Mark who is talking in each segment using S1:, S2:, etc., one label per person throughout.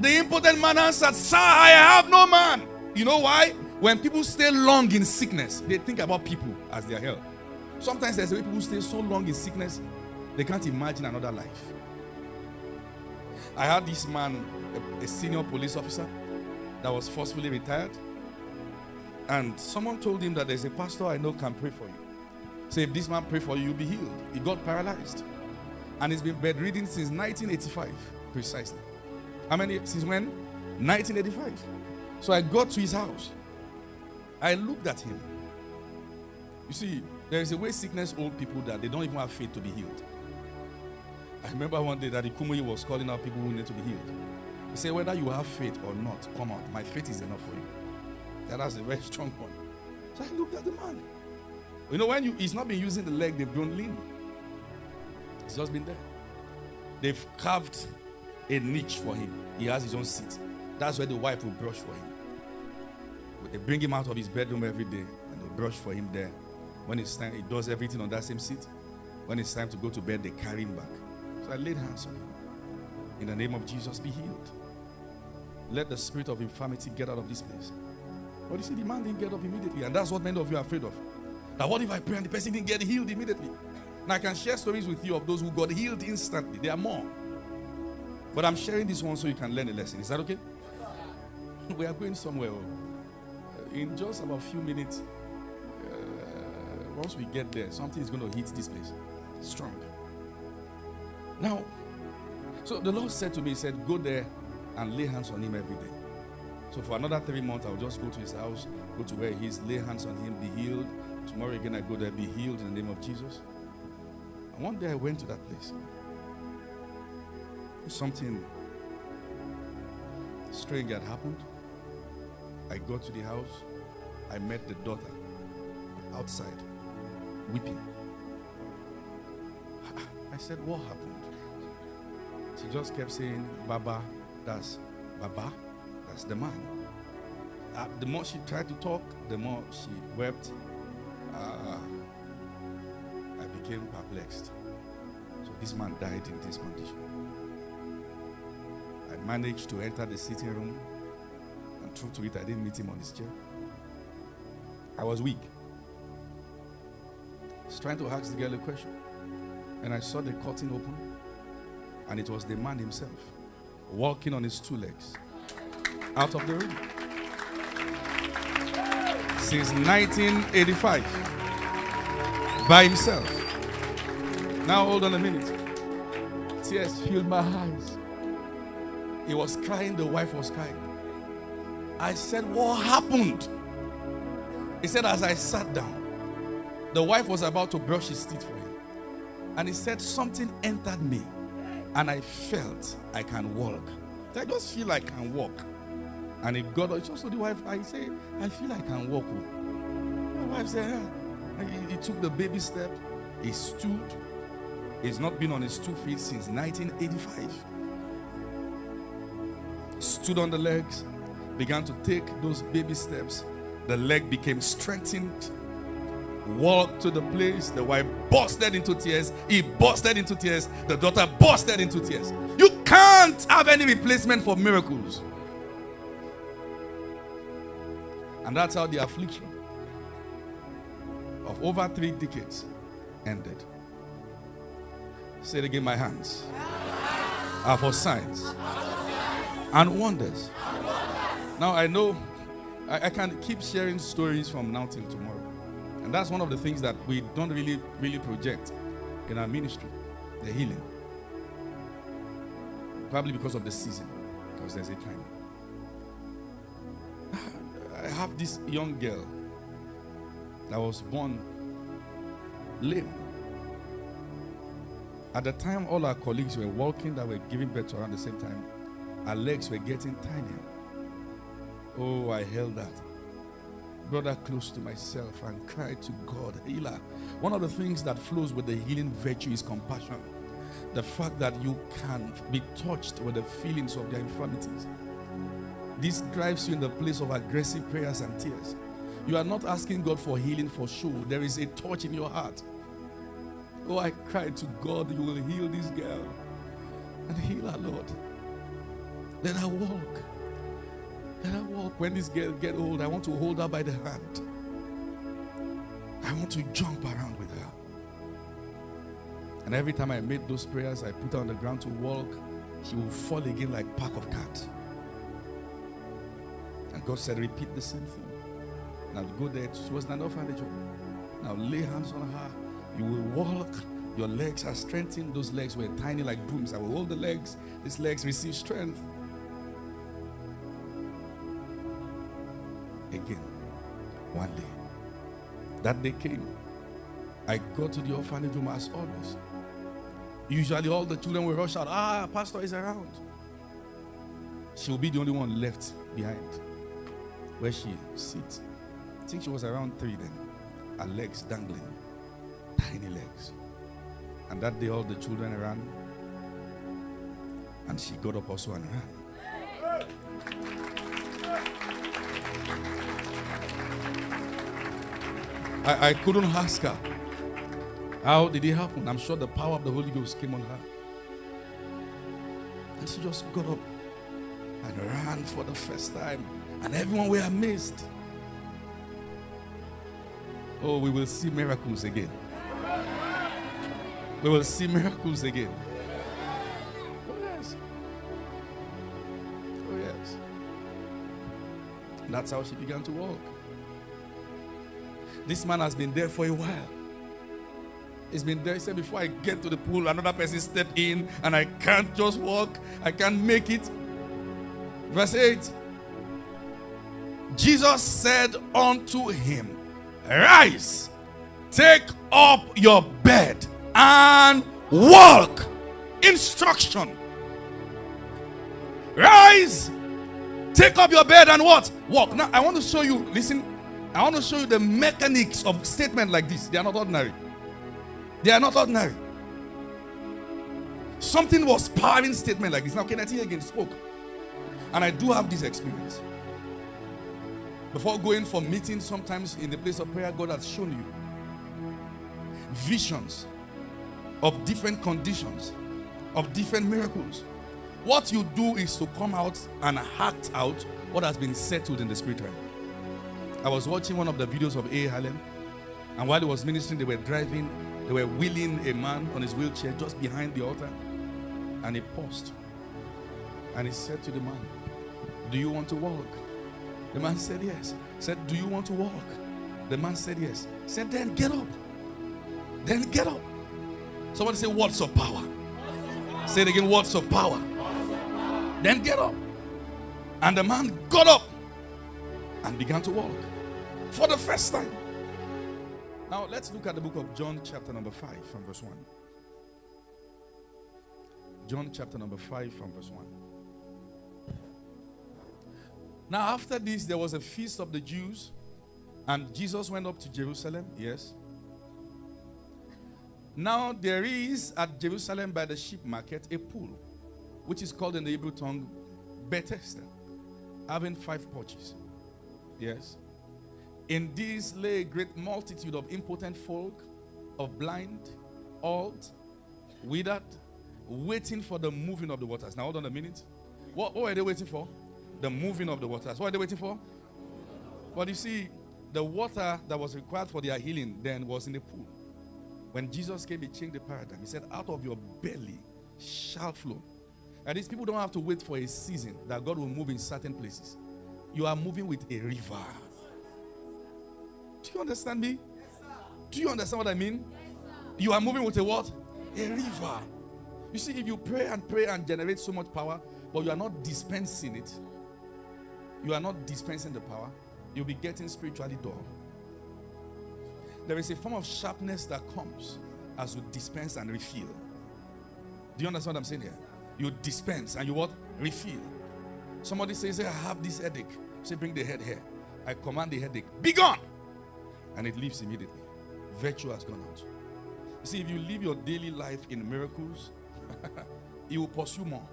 S1: The impotent man answered, Sir, I have no man. You know why? When people stay long in sickness, they think about people as their help. Sometimes there's a way people stay so long in sickness, they can't imagine another life. I had this man, a senior police officer, that was forcefully retired. And someone told him that there's a pastor I know can pray for you. Say, if this man pray for you, you'll be healed. He got paralyzed. And he's been bedridden since 1985, precisely. How many? Since when? 1985. So I got to his house. I looked at him. You see, there is a way sickness holds people that they don't even have faith to be healed. I remember one day that Ikumoyi was calling out people who need to be healed. He said, whether you have faith or not, come out. My faith is enough for you. That's a very strong one. So I looked at the man. You know, when he's not been using the leg, they've grown lean. It's just been there. They've carved a niche for him. He has his own seat. That's where the wife will brush for him. They bring him out of his bedroom every day and they'll brush for him there. When it's time, he does everything on that same seat. When it's time to go to bed, they carry him back. So I laid hands on him. In the name of Jesus, be healed. Let the spirit of infirmity get out of this place. But you see, the man didn't get up immediately. And that's what many of you are afraid of. Now, what if I pray and the person didn't get healed immediately? Now, I can share stories with you of those who got healed instantly. There are more. But I'm sharing this one so you can learn a lesson. Is that okay? We are going somewhere. In just about a few minutes, once we get there, something is going to hit this place. Strong. Now, so the Lord said to me, he said, go there and lay hands on him every day. So for another 3 months, I'll just go to his house, go to where he is, lay hands on him, be healed. Tomorrow again, I go there, be healed in the name of Jesus. And one day I went to that place. Something strange had happened. I got to the house. I met the daughter outside, weeping. I said, what happened? She just kept saying, Baba, that's the man. The more she tried to talk, the more she wept. I became perplexed. So this man died in this condition. I managed to enter the sitting room, and true to it, I didn't meet him on his chair. I was weak. I was trying to ask the girl a question, and I saw the curtain open, and it was the man himself, walking on his 2 legs, out of the room. Since 1985, by himself. Now hold on a minute. Tears filled my eyes. He was crying, the wife was crying. I said, what happened? He said, as I sat down, the wife was about to brush his teeth for him. And he said, something entered me, and I felt I can walk. I just feel I can walk. And if God, it's also the wife, I say, I feel I can walk. My wife said, yeah. He took the baby step. He stood. He's not been on his 2 feet since 1985. Stood on the legs, began to take those baby steps. The leg became strengthened. Walked to the place. The wife bursted into tears. He bursted into tears. The daughter bursted into tears. You can't have any replacement for miracles. And that's how the affliction of over 3 decades ended. Say it again, my hands are for signs and wonders. Now I know I can keep sharing stories from now till tomorrow. And that's one of the things that we don't really project in our ministry, the healing. Probably because of the season, because there's a time. I have this young girl that was born lame. At the time, all our colleagues were walking that were giving birth around the same time. Our legs were getting tinier. Oh, I held that brother close to myself and cried to God, healer. One of the things that flows with the healing virtue is compassion. The fact that you can be touched with the feelings of their infirmities. This drives you in the place of aggressive prayers and tears. You are not asking God for healing for show. There is a touch in your heart. Oh, I cried to God, you will heal this girl. And heal her, Lord. Let her walk. Let her walk. When this girl get old, I want to hold her by the hand. I want to jump around with her. And every time I made those prayers, I put her on the ground to walk. She will fall again like pack of cats. And God said, repeat the same thing. Now go there. She was in an orphanage. Now lay hands on her. You will walk. Your legs are strengthened. Those legs were tiny like brooms. I will hold the legs. These legs receive strength. Again, one day. That day came. I got to the orphanage home as always. Usually all the children will rush out. Pastor is around. She will be the only one left behind where she sits. I think she was around 3 then. Her legs dangling. Tiny legs. And that day all the children ran. And she got up also and ran. I couldn't ask her. How did it happen? I'm sure the power of the Holy Ghost came on her. And she just got up and ran for the first time. And everyone were amazed. Oh, we will see miracles again. We will see miracles again. Oh, yes. Oh, yes. And that's how she began to walk. This man has been there for a while. He's been there. He said, before I get to the pool, another person stepped in and I can't just walk. I can't make it. Verse 8. Jesus said unto him, rise, take up your bed and walk. Instruction. Rise, take up your bed and what? Walk. Now, I want to show you, listen, I want to show you the mechanics of statement like this. They are not ordinary. They are not ordinary. Something was powering statement like this. Now, Kenneth again spoke. And I do have this experience. Before going for meetings, sometimes in the place of prayer, God has shown you visions of different conditions, of different miracles. What you do is to come out and act out what has been settled in the spirit realm. I was watching one of the videos of A. Allen, and while he was ministering, they were wheeling a man on his wheelchair just behind the altar, and he paused. And he said to the man, do you want to walk? The man said yes. He said, do you want to walk? The man said yes. He said, then get up. Then get up. Somebody say, words of power. Say it again, words of power. Then get up. And the man got up and began to walk for the first time. Now let's look at the book of John chapter number 5 from verse 1. John chapter number 5 from verse 1. Now after this there was a feast of the Jews, and Jesus went up to Jerusalem. Yes. Now there is at Jerusalem by the sheep market a pool, which is called in the Hebrew tongue Bethesda, having 5 porches. Yes. In these lay a great multitude of impotent folk, of blind, halt, withered, waiting for the moving of the waters. Now hold on a minute. What are they waiting for? The moving of the waters. What are they waiting for? But you see, the water that was required for their healing then was in the pool. When Jesus came, he changed the paradigm. He said, out of your belly shall flow. And these people don't have to wait for a season that God will move in certain places. You are moving with a river. Do you understand me? Yes, do you understand what I mean? Yes, you are moving with a what? A river. You see, if you pray and generate so much power, but you are not dispensing it, you are not dispensing the power, you'll be getting spiritually dull. There is a form of sharpness that comes as you dispense and refill. Do you understand what I'm saying here? You dispense and you what? Refill. Somebody says, I have this headache. Say, bring the head here. I command the headache, be gone. And it leaves immediately. Virtue has gone out. You see, if you live your daily life in miracles, it will pursue more.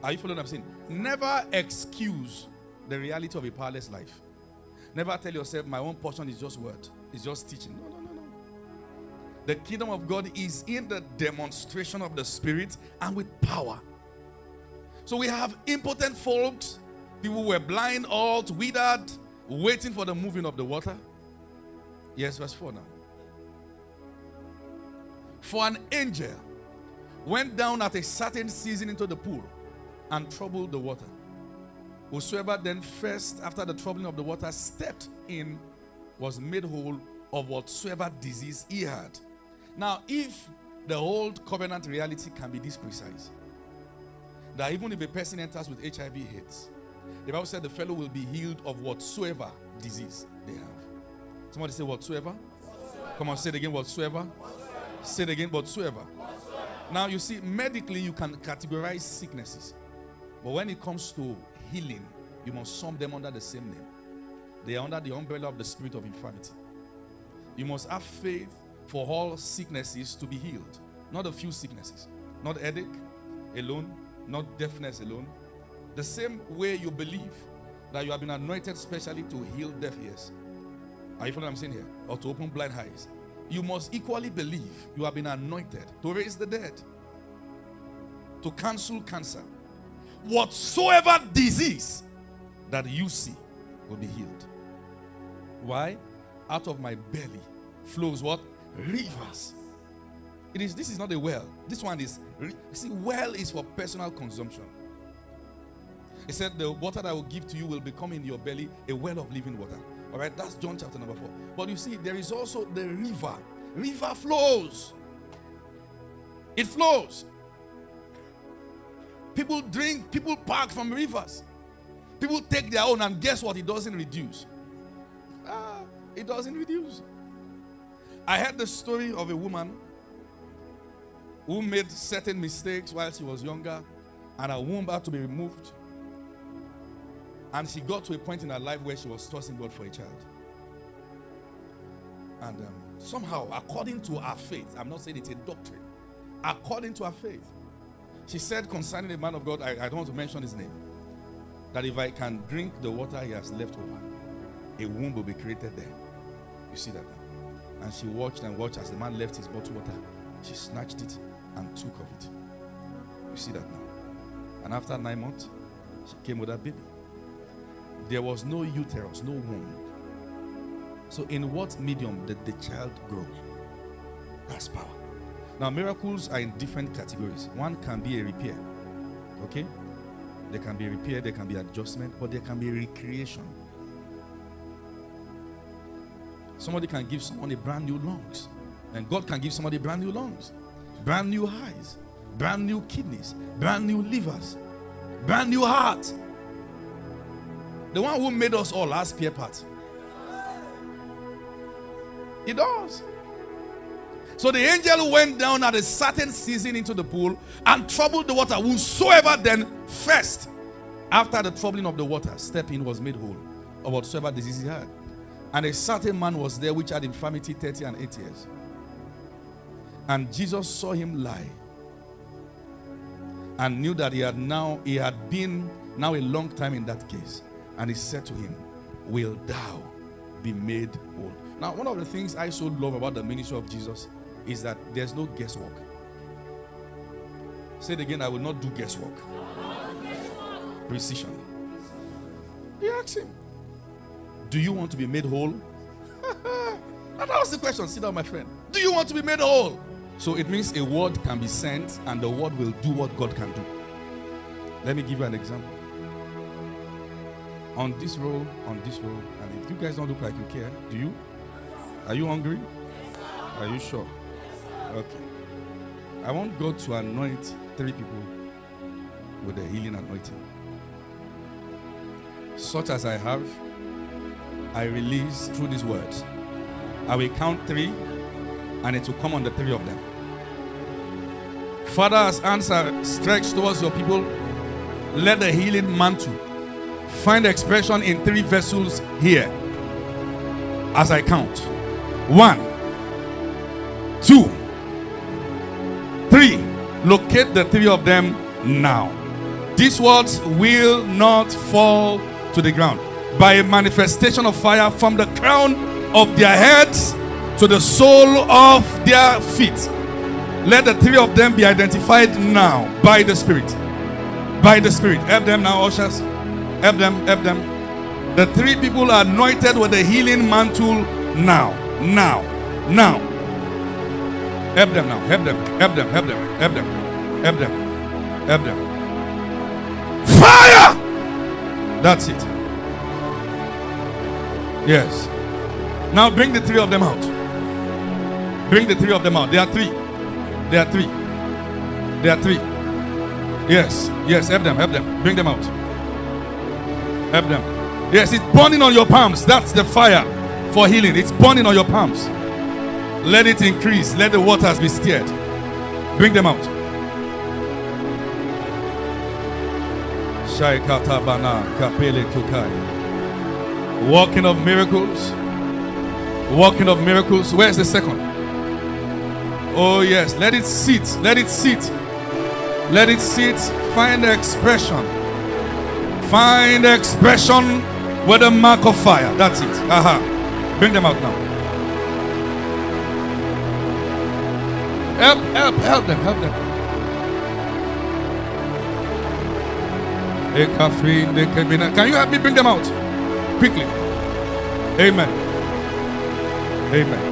S1: Are you following what I'm saying? Never excuse the reality of a powerless life. Never tell yourself, my own portion is just word. It's just teaching. No. The kingdom of God is in the demonstration of the Spirit and with power. So we have impotent folks, people who were blind, halt, withered, waiting for the moving of the water. Yes, verse 4 now. For an angel went down at a certain season into the pool and troubled the water. Whosoever then first, after the troubling of the water, stepped in, was made whole of whatsoever disease he had. Now, if the old covenant reality can be this precise, that even if a person enters with HIV/AIDS, the Bible said the fellow will be healed of whatsoever disease they have. Somebody say whatsoever. Come on, say it again, whatsoever. Say it again, whatsoever. Now, you see, medically you can categorize sicknesses. But when it comes to healing, you must sum them under the same name. They are under the umbrella of the spirit of infirmity. You must have faith for all sicknesses to be healed. Not a few sicknesses. Not headache alone. Not deafness alone. The same way you believe that you have been anointed specially to heal deaf ears. Are you following what I'm saying here? Or to open blind eyes. You must equally believe you have been anointed to raise the dead. To cancel cancer. Whatsoever disease that you see will be healed. Why? Out of my belly flows what? Rivers. This is not a well. This one is, see, well is for personal consumption. He said the water that I will give to you will become in your belly a well of living water. All right, that's John chapter number 4. But you see, there is also the river. River flows. It flows. People drink, people park from rivers. People take their own, and guess what? It doesn't reduce. It doesn't reduce. I heard the story of a woman who made certain mistakes while she was younger, and her womb had to be removed. And she got to a point in her life where she was trusting God for a child. And somehow, according to her faith, I'm not saying it's a doctrine, according to her faith, she said concerning the man of God, I don't want to mention his name, that if I can drink the water he has left over, a womb will be created there. You see that now? And she watched and watched as the man left his bottled water. She snatched it and took of it. You see that now? And after 9 months, she came with a baby. There was no uterus, no womb. So in what medium did the child grow? That's power. Now miracles are in different categories. One can be a repair. Okay? There can be a repair, there can be adjustment, but there can be a recreation. Somebody can give someone a brand new lungs. And God can give somebody brand new lungs, brand new eyes, brand new kidneys, brand new livers, brand new heart. The one who made us all has spare parts. He does. So the angel went down at a certain season into the pool and troubled the water. Whosoever then first, after the troubling of the water, stepped in, was made whole of whatsoever disease he had. And a certain man was there which had infirmity 30 and 8 years. And Jesus saw him lie and knew that he had been now a long time in that case. And he said to him, will thou be made whole? Now, one of the things I so love about the ministry of Jesus is that there's no guesswork. Say it again, I will not do guesswork. Precision. He asked him, do you want to be made whole? That was the question. Sit down, my friend. Do you want to be made whole? So it means a word can be sent and the word will do what God can do. Let me give you an example. On this row, and if you guys don't look like you care, do you? Are you hungry? Are you sure? Okay. I want God to anoint 3 people with the healing anointing. Such as I have, I release through these words. I will count 3 and it will come on the 3 of them. Father, as hands are stretched towards your people, let the healing mantle find expression in 3 vessels here. As I count. 1, 2, 3. Locate the 3 of them now. These words will not fall to the ground. By a manifestation of fire from the crown of their heads to the sole of their feet. Let the 3 of them be identified now by the Spirit. By the Spirit. Help them now, ushers. Help them, help them. The 3 people are anointed with the healing mantle now. Now. Now. Help them now. Help them. Help them. Help them. Help them. Help them. Help them. Fire! That's it. Yes. Now bring the 3 of them out. Bring the 3 of them out. There are 3. There are 3. There are 3. Yes. Yes. Help them. Help them. Bring them out. Help them. Yes. It's burning on your palms. That's the fire for healing. It's burning on your palms. Let it increase. Let the waters be stirred. Bring them out. Walking of miracles. Walking of miracles. Where's the second? Oh yes. Let it sit. Let it sit. Let it sit. Find the expression. Find the expression with the mark of fire. That's it. Aha. Bring them out now. Help them. Help them. Can you help me bring them out? Quickly. Amen. Amen.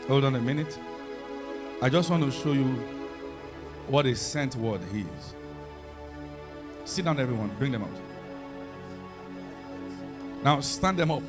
S1: Hold on a minute. I just want to show you what a sent word is. Sit down, everyone. Bring them out. Now stand them up.